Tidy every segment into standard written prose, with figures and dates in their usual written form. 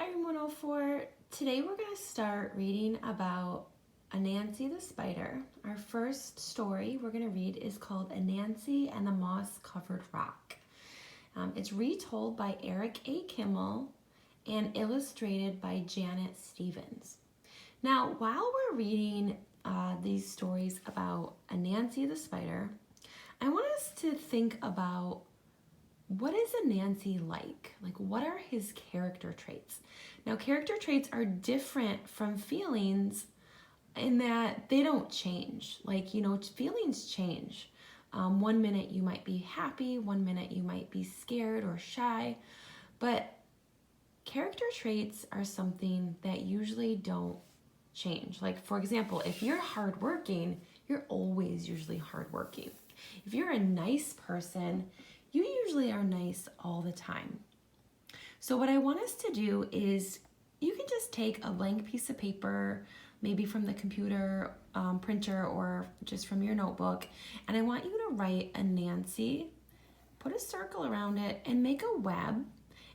Hi, Room 104. Today we're going to start reading about Anansi the spider. Our first story we're going to read is called Anansi and the Moss-Covered Rock. It's retold by Eric A. Kimmel and illustrated by Janet Stevens. Now, while we're reading these stories about Anansi the spider, I want us to think about what is Anansi like? Like, what are his character traits? Now, character traits are different from feelings in that they don't change. Like, feelings change. 1 minute you might be happy, 1 minute you might be scared or shy, but character traits are something that usually don't change. Like, for example, if you're hardworking, you're always usually hardworking. If you're a nice person, you usually are nice all the time. So what I want us to do is you can just take a blank piece of paper, maybe from the computer printer or just from your notebook, and I want you to write Anansi, put a circle around it, and make a web.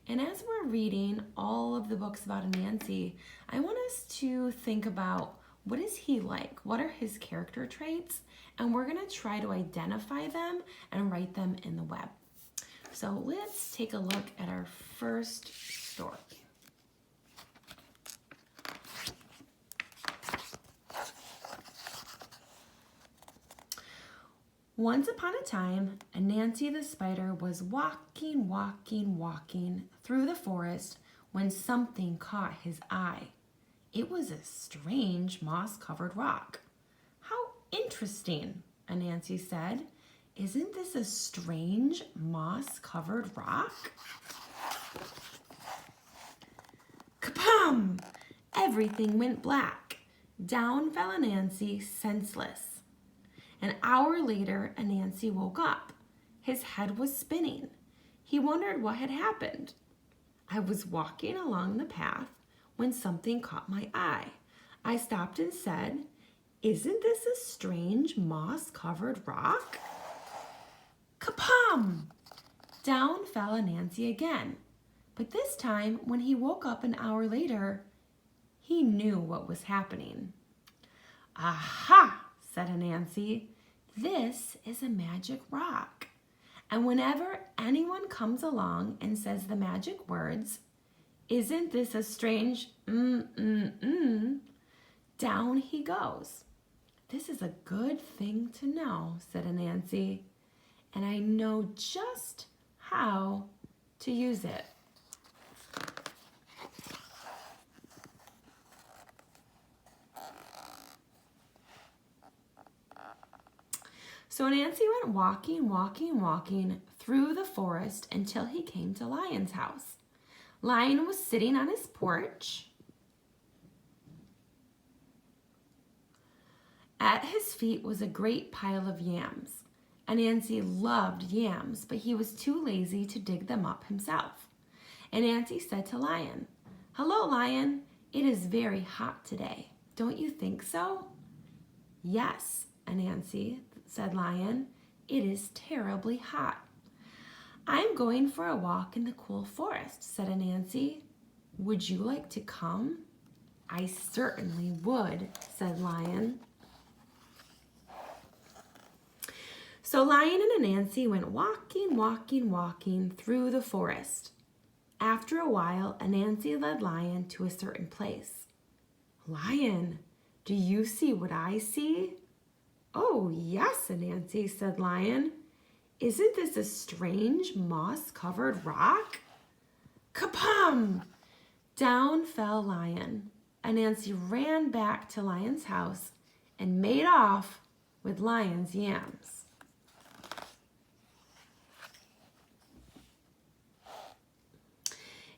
And as we're reading all of the books about Anansi, I want us to think about what is he like? What are his character traits? And we're going to try to identify them and write them in the web. So let's take a look at our first story. Once upon a time, Anansi the spider was walking through the forest when something caught his eye. It was a strange moss-covered rock. How interesting, Anansi said. Isn't this a strange moss-covered rock? Kapam! Everything went black. Down fell Anansi, senseless. An hour later, Anansi woke up. His head was spinning. He wondered what had happened. I was walking along the path when something caught my eye. I stopped and said, "Isn't this a strange moss-covered rock?" Kapam! Down fell Anansi again. But this time, when he woke up an hour later, he knew what was happening. Aha, said Anansi. This is a magic rock. And whenever anyone comes along and says the magic words, "Isn't this a strange down he goes. This is a good thing to know, said Anansi. And I know just how to use it. So Anansi went walking through the forest until he came to Lion's house. Lion was sitting on his porch. At his feet was a great pile of yams. Anansi loved yams, but he was too lazy to dig them up himself. Anansi said to Lion, "Hello, Lion. It is very hot today. Don't you think so?" "Yes, Anansi," said Lion. "It is terribly hot." "I'm going for a walk in the cool forest," said Anansi. "Would you like to come?" "I certainly would," said Lion. So Lion and Anansi went walking through the forest. After a while, Anansi led Lion to a certain place. "Lion, do you see what I see?" "Oh, yes, Anansi," said Lion. "Isn't this a strange moss-covered rock?" Kapam! Down fell Lion. Anansi ran back to Lion's house and made off with Lion's yams.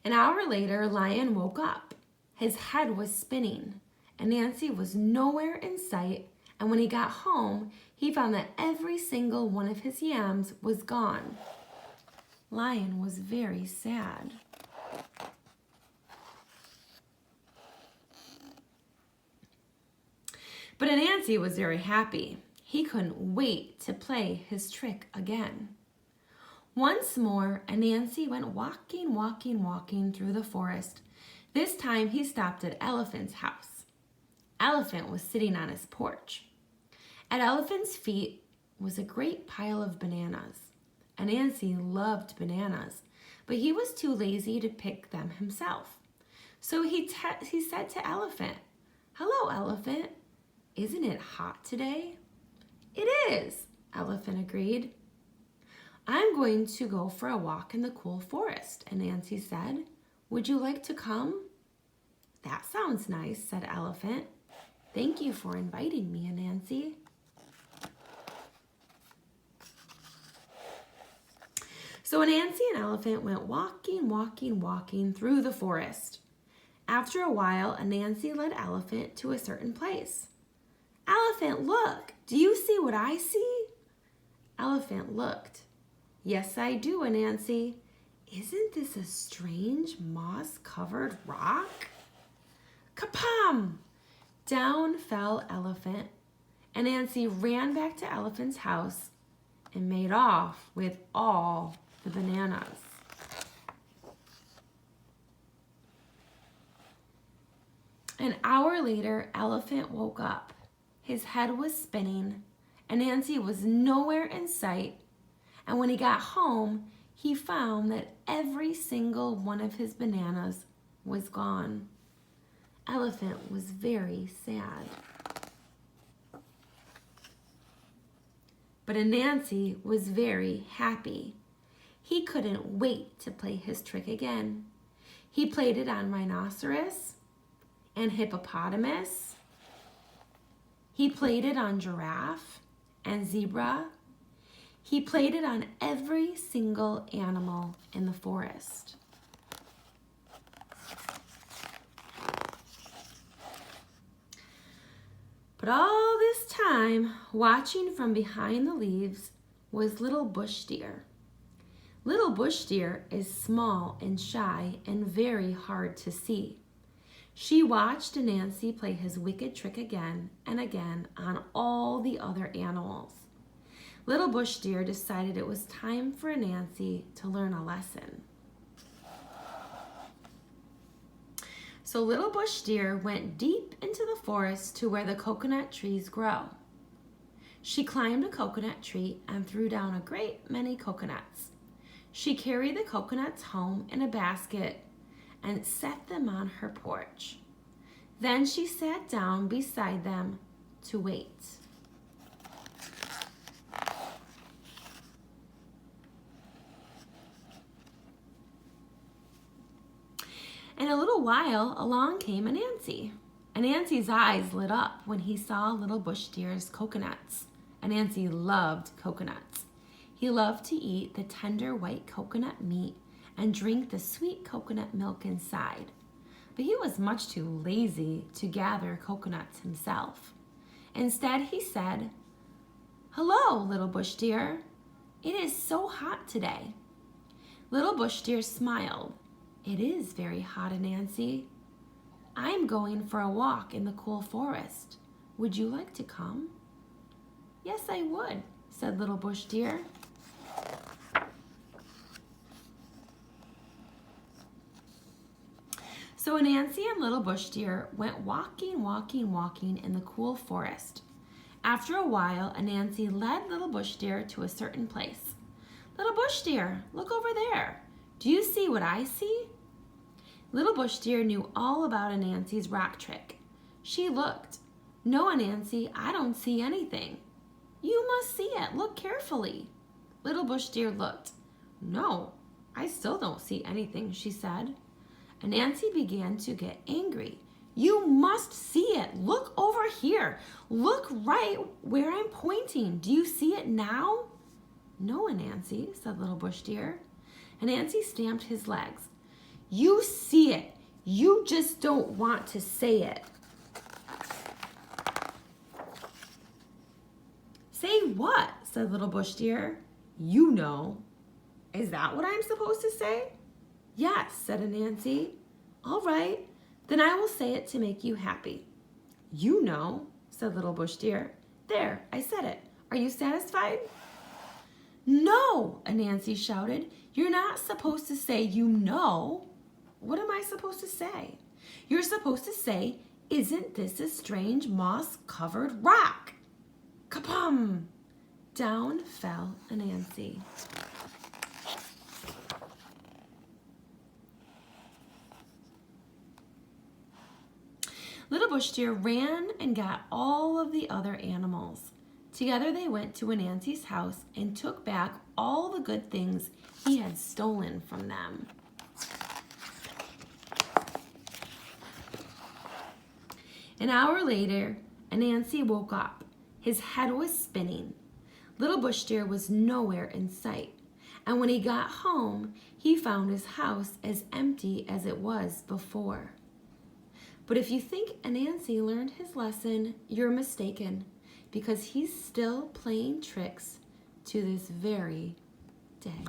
An hour later, Lion woke up. His head was spinning. Anansi was nowhere in sight, and when he got home, he found that every single one of his yams was gone. Lion was very sad. But Anansi was very happy. He couldn't wait to play his trick again. Once more, Anansi went walking through the forest This time he stopped at Elephant's house. Elephant was sitting on his porch. At Elephant's feet was a great pile of bananas. Anansi loved bananas, but he was too lazy to pick them himself. So he said to Elephant, "Hello, Elephant. Isn't it hot today?" "It is," Elephant agreed. "I'm going to go for a walk in the cool forest," Anansi said. "Would you like to come?" "That sounds nice," said Elephant. "Thank you for inviting me, Anansi." So Anansi and Elephant went walking through the forest. After a while, Anansi led Elephant to a certain place. "Elephant, look! Do you see what I see?" Elephant looked. "Yes, I do, Anansi. Isn't this a strange moss-covered rock?" Kapam! Down fell Elephant. Anansi ran back to Elephant's house and made off with all the bananas. An hour later, Elephant woke up. His head was spinning. Anansi was nowhere in sight. And when he got home, he found that every single one of his bananas was gone. Elephant was very sad. But Anansi was very happy. He couldn't wait to play his trick again. He played it on rhinoceros and hippopotamus. He played it on giraffe and zebra. He played it on every single animal in the forest. But all this time, watching from behind the leaves, was little bush deer. Little bush deer is small and shy and very hard to see. She watched Anansi play his wicked trick again and again on all the other animals. Little bush deer decided it was time for Anansi to learn a lesson. So little bush deer went deep into the forest to where the coconut trees grow. She climbed a coconut tree and threw down a great many coconuts. She carried the coconuts home in a basket and set them on her porch. Then she sat down beside them to wait. In a little while, along came Anansi. Anansi's eyes lit up when he saw little bush deer's coconuts. Anansi loved coconuts. He loved to eat the tender white coconut meat and drink the sweet coconut milk inside. But he was much too lazy to gather coconuts himself. Instead, he said, "Hello, little bush deer. It is so hot today." Little bush deer smiled. "It is very hot, Anansi. I'm going for a walk in the cool forest. Would you like to come?" "Yes, I would," said little bush deer. So Anansi and little bush deer went walking in the cool forest. After a while, Anansi led little bush deer to a certain place. "Little bush deer, look over there. Do you see what I see?" Little bush deer knew all about Anansi's rock trick. She looked. "No, Anansi, I don't see anything." "You must see it. Look carefully." Little bush deer looked. "No, I still don't see anything," she said. Anansi began to get angry. "You must see it. Look over here. Look right where I'm pointing. Do you see it now?" "No, Anansi," said little bush deer. Anansi stamped his legs. "You see it. You just don't want to say it." "Say what?" said little bush deer. "You know." "Is that what I'm supposed to say?" "Yes," said Anansi. "All right, then I will say it to make you happy." "You know," said little bush deer. "There, I said it. Are you satisfied?" "No," Anansi shouted. "You're not supposed to say you know." what am I supposed to say? You're supposed to say, isn't this a strange moss-covered rock? Kapum! Down fell Anansi. Little Bush Deer ran and got all of the other animals. Together they went to Anansi's house and took back all the good things he had stolen from them. An hour later, Anansi woke up. His head was spinning. Little Bush Deer was nowhere in sight, and when he got home, he found his house as empty as it was before. But if you think Anansi learned his lesson, you're mistaken, because he's still playing tricks to this very day.